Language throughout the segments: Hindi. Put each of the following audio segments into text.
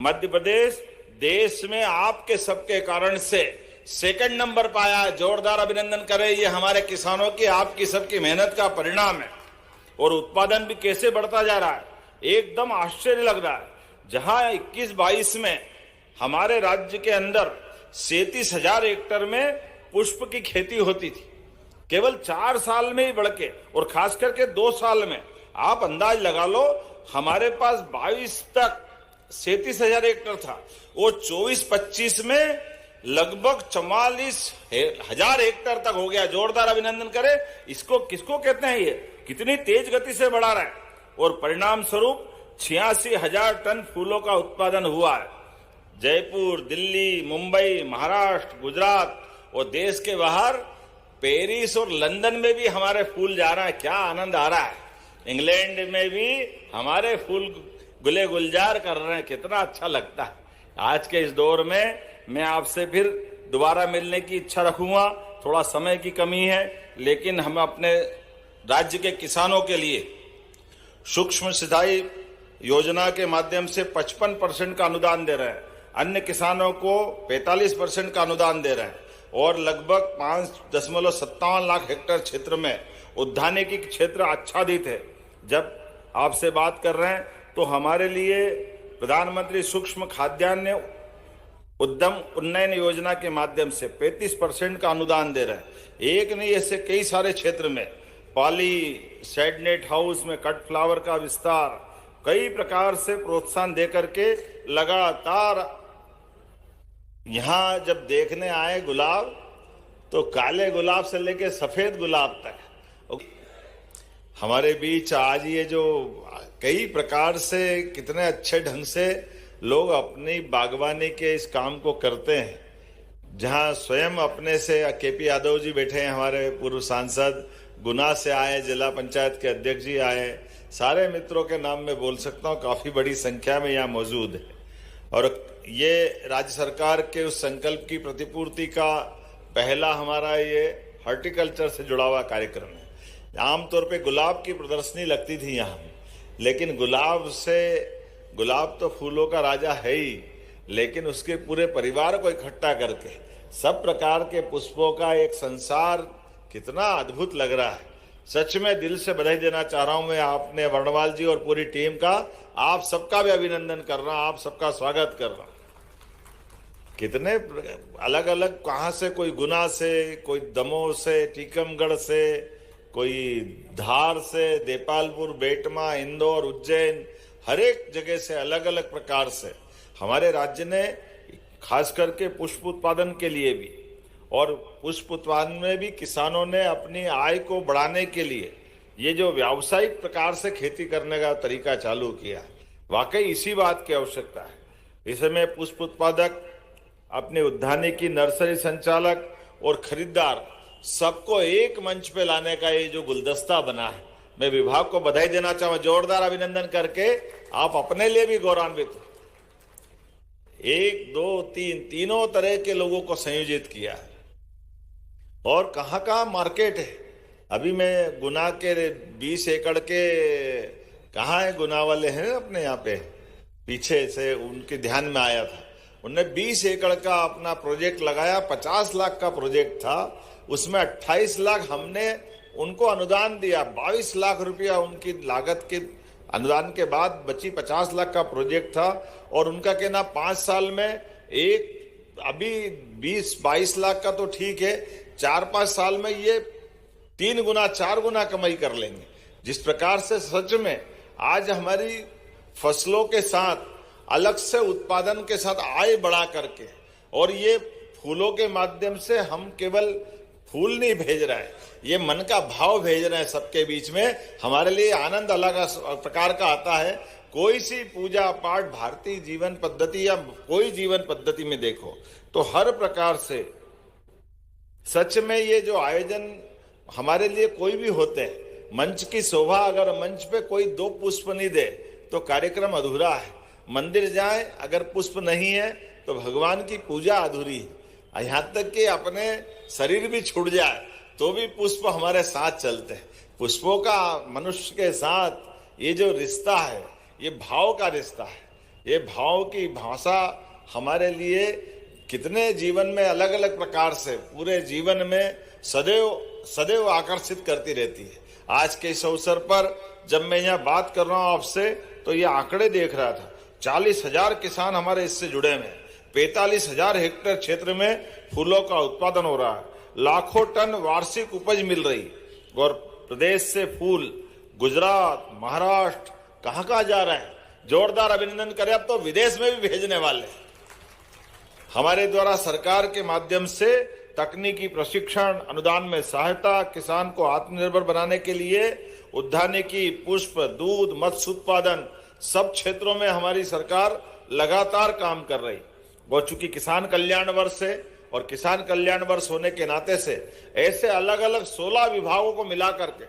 मध्य प्रदेश देश में आपके सबके कारण से सेकंड नंबर पाया। जोरदार अभिनंदन करें, ये हमारे किसानों की आपकी सबकी मेहनत का परिणाम है। और उत्पादन भी कैसे बढ़ता जा रहा है, एकदम आश्चर्य लग रहा है। जहां 21-22 में हमारे राज्य के अंदर 37,000 हेक्टेयर में पुष्प की खेती होती थी, केवल 4 साल में ही बढ़ के, और खास करके 2 साल में आप अंदाज लगा लो, हमारे पास 22 तक 37,000 हेक्टेयर था, वो 24-25 में लगभग 44,000 हेक्टेयर तक हो गया। जोरदार अभिनंदन करें। इसको किसको कहते हैं, ये कितनी तेज गति से बढ़ा रहा है। और परिणाम स्वरूप 86,000 टन फूलों का उत्पादन हुआ है। जयपुर, दिल्ली, मुंबई, महाराष्ट्र, गुजरात और देश के बाहर पेरिस और लंदन में भी हमारे फूल जा रहे हैं। क्या आनंद आ रहा है। इंग्लैंड में भी हमारे फूल गुले गुलजार कर रहे हैं। कितना अच्छा लगता है। आज के इस दौर में मैं आपसे फिर दोबारा मिलने की इच्छा रखूंगा। थोड़ा समय की कमी है, लेकिन हम अपने राज्य के किसानों के लिए सूक्ष्म सिंचाई योजना के माध्यम से 55% का अनुदान दे रहे हैं। अन्य किसानों को 45% का अनुदान दे रहे हैं। और लगभग 5.57 लाख हेक्टेयर क्षेत्र में उद्यानिकी क्षेत्र आच्छादित है। जब आपसे बात कर रहे हैं तो हमारे लिए प्रधानमंत्री सूक्ष्म खाद्यान्न उद्यम उन्नयन योजना के माध्यम से 35% का अनुदान दे रहे हैं। एक नहीं, ऐसे कई सारे क्षेत्र में पॉली शेडनेट हाउस में कट फ्लावर का विस्तार, कई प्रकार से प्रोत्साहन दे करके लगातार यहाँ जब देखने आए गुलाब, तो काले गुलाब से लेके सफेद गुलाब तक हमारे बीच आज ये जो कई प्रकार से कितने अच्छे ढंग से लोग अपनी बागवानी के इस काम को करते हैं। जहां स्वयं अपने से केपी यादव जी बैठे हैं, हमारे पूर्व सांसद, गुना से आए, जिला पंचायत के अध्यक्ष जी आए, सारे मित्रों के नाम में बोल सकता हूँ, काफी बड़ी संख्या में यहाँ मौजूद है। और ये राज्य सरकार के उस संकल्प की प्रतिपूर्ति का पहला हमारा ये हॉर्टिकल्चर से जुड़ा हुआ कार्यक्रम है। आमतौर पे गुलाब की प्रदर्शनी लगती थी यहाँ, लेकिन गुलाब तो फूलों का राजा है ही, लेकिन उसके पूरे परिवार को इकट्ठा करके सब प्रकार के पुष्पों का एक संसार, कितना अद्भुत लग रहा है। सच में दिल से बधाई देना चाह रहा हूं मैं आपने, वर्णवाल जी और पूरी टीम का। आप सबका भी अभिनंदन कर रहा हूं, आप सबका स्वागत कर रहा हूं। कितने अलग अलग, कहां से, कोई गुना से, कोई दमोह से, टीकमगढ़ से, कोई धार से, देपालपुर, बेटमा, इंदौर, उज्जैन, हर एक जगह से अलग अलग प्रकार से हमारे राज्य ने खास करके पुष्प उत्पादन के लिए भी, और पुष्प उत्पादन में भी किसानों ने अपनी आय को बढ़ाने के लिए ये जो व्यावसायिक प्रकार से खेती करने का तरीका चालू किया, वाकई इसी बात की आवश्यकता है। इसमें पुष्प उत्पादक, अपने उद्यानिकी नर्सरी संचालक और खरीदार सबको एक मंच पे लाने का ये जो गुलदस्ता बना है, मैं विभाग को बधाई देना चाहूंगा। जोरदार अभिनंदन करके आप अपने लिए भी गौरवान्वित हो। 1, 2, 3 तीनों तरह के लोगों को संयोजित किया है। और कहाँ कहाँ मार्केट है। अभी मैं गुना के 20 एकड़ के, कहाँ है गुना वाले हैं अपने यहाँ पे, पीछे से उनके ध्यान में आया था। उनने 20 एकड़ का अपना प्रोजेक्ट लगाया, 50 लाख का प्रोजेक्ट था, उसमें 28 लाख हमने उनको अनुदान दिया। 22 लाख रुपया उनकी लागत के अनुदान के बाद बची 50 लाख का प्रोजेक्ट था। और उनका कहना 5 साल में एक, अभी 20-22 लाख का तो ठीक है, 4-5 साल में ये 3 गुना 4 गुना कमाई कर लेंगे। जिस प्रकार से सच में आज हमारी फसलों के साथ अलग से उत्पादन के साथ आय बढ़ा करके, और ये फूलों के माध्यम से हम केवल फूल नहीं भेज रहे हैं, ये मन का भाव भेज रहे हैं सबके बीच में। हमारे लिए आनंद अलग प्रकार का आता है। कोई सी पूजा पाठ, भारतीय जीवन पद्धति या कोई जीवन पद्धति में देखो तो हर प्रकार से सच में ये जो आयोजन हमारे लिए कोई भी होते हैं, मंच की शोभा, अगर मंच पे कोई 2 पुष्प नहीं दे तो कार्यक्रम अधूरा है। मंदिर जाए, अगर पुष्प नहीं है तो भगवान की पूजा अधूरी है। यहाँ तक कि अपने शरीर भी छूट जाए तो भी पुष्प हमारे साथ चलते हैं। पुष्पों का मनुष्य के साथ ये जो रिश्ता है, ये भाव का रिश्ता है। ये भाव की भाषा हमारे लिए कितने जीवन में अलग अलग प्रकार से पूरे जीवन में सदैव सदैव आकर्षित करती रहती है। आज के इस अवसर पर जब मैं यहाँ बात कर रहा हूँ आपसे, तो ये आंकड़े देख रहा था। 40,000 किसान हमारे इससे जुड़े हुए हैं। 45,000 हेक्टेयर क्षेत्र में फूलों का उत्पादन हो रहा है। लाखों टन वार्षिक उपज मिल रही और प्रदेश से फूल गुजरात, महाराष्ट्र कहाँ जा रहे हैं। जोरदार अभिनंदन करें। अब तो विदेश में भी भेजने वाले हैं। हमारे द्वारा सरकार के माध्यम से तकनीकी प्रशिक्षण, अनुदान में सहायता, किसान को आत्मनिर्भर बनाने के लिए उद्यानिकी, पुष्प, दूध, मत्स्य उत्पादन सब क्षेत्रों में हमारी सरकार लगातार काम कर रही। वो चूंकि किसान कल्याण वर्ष है और किसान कल्याण वर्ष होने के नाते से ऐसे अलग अलग 16 विभागों को मिला करके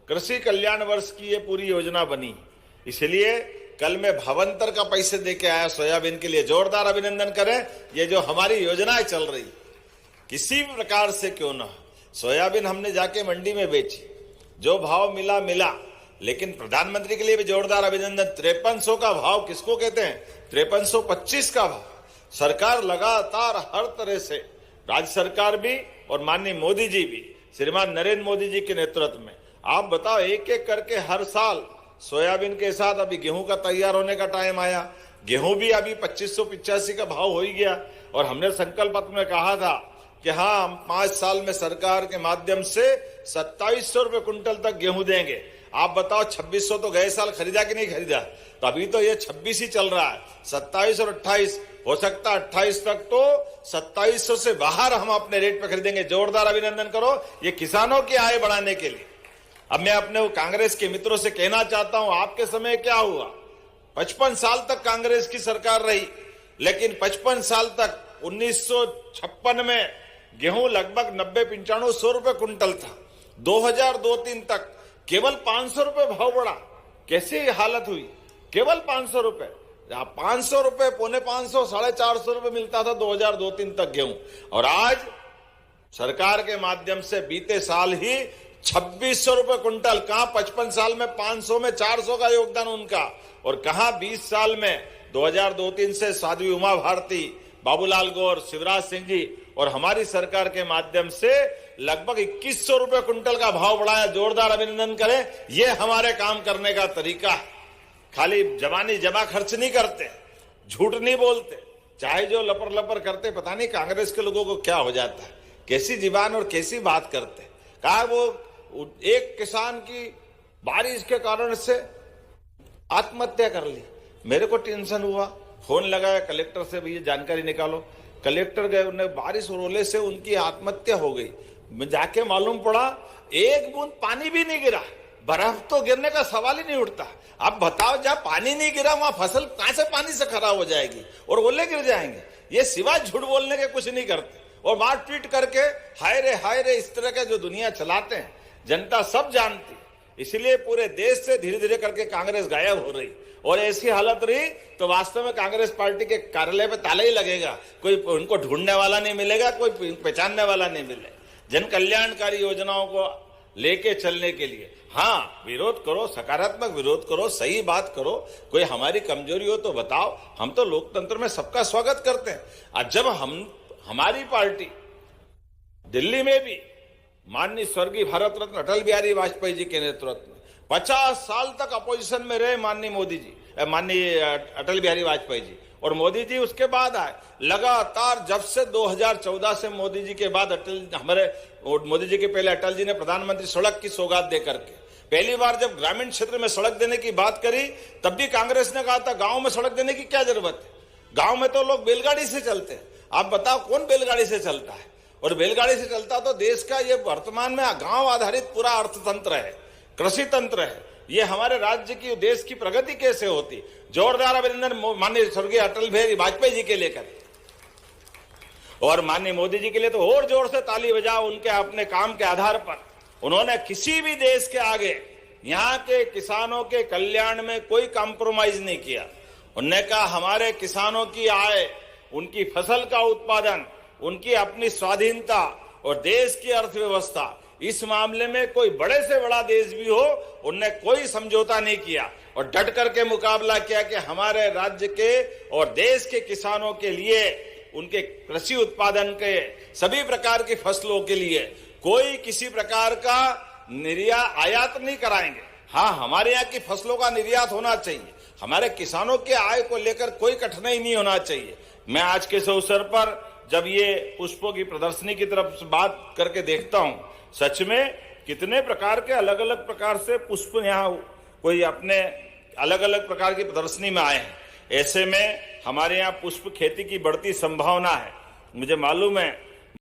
कृषि कल्याण वर्ष की ये पूरी योजना बनी। इसलिए कल मैं भावंतर का पैसे देके आया सोयाबीन के लिए। जोरदार अभिनंदन करें। ये जो हमारी योजनाएं चल रही, किसी भी प्रकार से क्यों ना, सोयाबीन हमने जाके मंडी में बेची, जो भाव मिला मिला। लेकिन प्रधानमंत्री के लिए भी जोरदार अभिनंदन। 5300 का भाव किसको कहते हैं? 5325 का भाव। सरकार लगातार हर तरह से, राज्य सरकार भी और माननीय मोदी जी भी, श्रीमान नरेंद्र मोदी जी के नेतृत्व में, आप बताओ, एक एक करके हर साल सोयाबीन के साथ अभी गेहूं का तैयार होने का टाइम आया। गेहूं भी अभी 2585 का भाव हो ही गया। और हमने संकल्प पत्र में कहा था कि हाँ, हम 5 साल में सरकार के माध्यम से 2700 रुपए क्विंटल तक गेहूं देंगे। आप बताओ, 2600 तो गए साल खरीदा कि नहीं खरीदा? तो अभी तो ये 26 ही चल रहा है। 27 और 28 हो सकता है 28 तक तो 2700 से बाहर हम अपने रेट पे खरीदेंगे। जोरदार अभिनंदन करो ये किसानों की आय बढ़ाने के लिए। अब मैं अपने कांग्रेस के मित्रों से कहना चाहता हूं, आपके समय क्या हुआ? 55 साल तक कांग्रेस की सरकार रही, लेकिन 55 साल तक 1956 में गेहूं लगभग 90-95 रुपए क्विंटल था। 2002-03 तक केवल 500 रुपए भाव बढ़ा। कैसी हालत हुई? केवल 500 रुपए, 500 रुपए, 550, 450 रुपए मिलता था 2002-03 तक गेहूं। और आज सरकार के माध्यम से बीते साल ही 2600 रुपए क्विंटल। कहां 55 साल में 500 में 400 का योगदान उनका, और कहां 20 साल में 2002-03 से साध्वी उमा भारती, बाबूलाल गौर, शिवराज सिंह जी और हमारी सरकार के माध्यम से लगभग 2100 रुपए क्विंटल का भाव बढ़ाया। जोरदार अभिनंदन करें। ये हमारे काम करने का तरीका है। खाली जवानी जमा खर्च नहीं करते, झूठ नहीं बोलते, चाहे जो लपर लपर करते। पता नहीं कांग्रेस के लोगों को क्या हो जाता है, कैसी जीवान और कैसी बात करते। कहा वो एक किसान की बारिश के कारण से आत्महत्या कर ली। मेरे को टेंशन हुआ, फोन लगाया कलेक्टर से, भैया जानकारी निकालो। कलेक्टर गए, उन्हें बारिश और ओले से उनकी आत्महत्या हो गई। जाके मालूम पड़ा एक बूंद पानी भी नहीं गिरा। बर्फ तो गिरने का सवाल ही नहीं उठता। अब बताओ, जब पानी नहीं गिरा वहां फसल कहां से पानी से खराब हो जाएगी और ओले गिर जाएंगे। ये सिवाय झूठ बोलने के कुछ नहीं करते और मार ट्वीट करके हाय रे इस तरह के जो दुनिया चलाते हैं, जनता सब जानती। इसलिए पूरे देश से धीरे धीरे करके कांग्रेस गायब हो रही, और ऐसी हालत रही तो वास्तव में कांग्रेस पार्टी के कार्यालय पे ताला ही लगेगा। कोई उनको ढूंढने वाला नहीं मिलेगा, कोई पहचानने वाला नहीं मिलेगा। जन कल्याणकारी योजनाओं को लेके चलने के लिए हाँ, विरोध करो, सकारात्मक विरोध करो, सही बात करो। कोई हमारी कमजोरी हो तो बताओ। हम तो लोकतंत्र में सबका स्वागत करते हैं। और जब हमारी पार्टी दिल्ली में भी माननीय स्वर्गीय भारत रत्न अटल बिहारी वाजपेयी जी के नेतृत्व में 50 साल तक अपोजिशन में रहे माननीय मोदी जी, माननीय अटल बिहारी वाजपेयी जी, और मोदी जी उसके बाद आए। लगातार जब से 2014 से मोदी जी के बाद मोदी जी के पहले अटल जी ने प्रधानमंत्री सड़क की सौगात देकर के पहली बार जब ग्रामीण क्षेत्र में सड़क देने की बात करी, तब भी कांग्रेस ने कहा था गांव में सड़क देने की क्या जरूरत है, गांव में तो लोग बैलगाड़ी से चलते हैं। आप बताओ कौन बैलगाड़ी से चलता है? और बैलगाड़ी से चलता तो देश का ये वर्तमान में गांव आधारित पूरा अर्थतंत्र है, कृषि तंत्र है। ये हमारे राज्य की, देश की प्रगति कैसे होती? जोरदार अभिनंदन माननीय स्वर्गीय अटल बिहारी वाजपेयी जी के लेकर, और माननीय मोदी जी के लिए तो और जोर से ताली बजाओ। उनके अपने काम के आधार पर उन्होंने किसी भी देश के आगे यहाँ के किसानों के कल्याण में कोई कॉम्प्रोमाइज नहीं किया। उन्होंने कहा हमारे किसानों की आय, उनकी फसल का उत्पादन, उनकी अपनी स्वाधीनता और देश की अर्थव्यवस्था, इस मामले में कोई बड़े से बड़ा देश भी हो, उनने कोई समझौता नहीं किया और डट करके मुकाबला किया कि हमारे राज्य के और देश के किसानों के लिए, उनके कृषि उत्पादन के सभी प्रकार की फसलों के लिए कोई किसी प्रकार का आयात नहीं कराएंगे। हाँ, हमारे यहाँ की फसलों का निर्यात होना चाहिए, हमारे किसानों के आय को लेकर कोई कठिनाई नहीं होना चाहिए। मैं आज के इस अवसर पर जब ये पुष्पों की प्रदर्शनी की तरफ बात करके देखता हूँ, सच में कितने प्रकार के अलग अलग प्रकार से पुष्प यहाँ कोई अपने अलग अलग प्रकार की प्रदर्शनी में आए हैं। ऐसे में हमारे यहाँ पुष्प खेती की बढ़ती संभावना है। मुझे मालूम है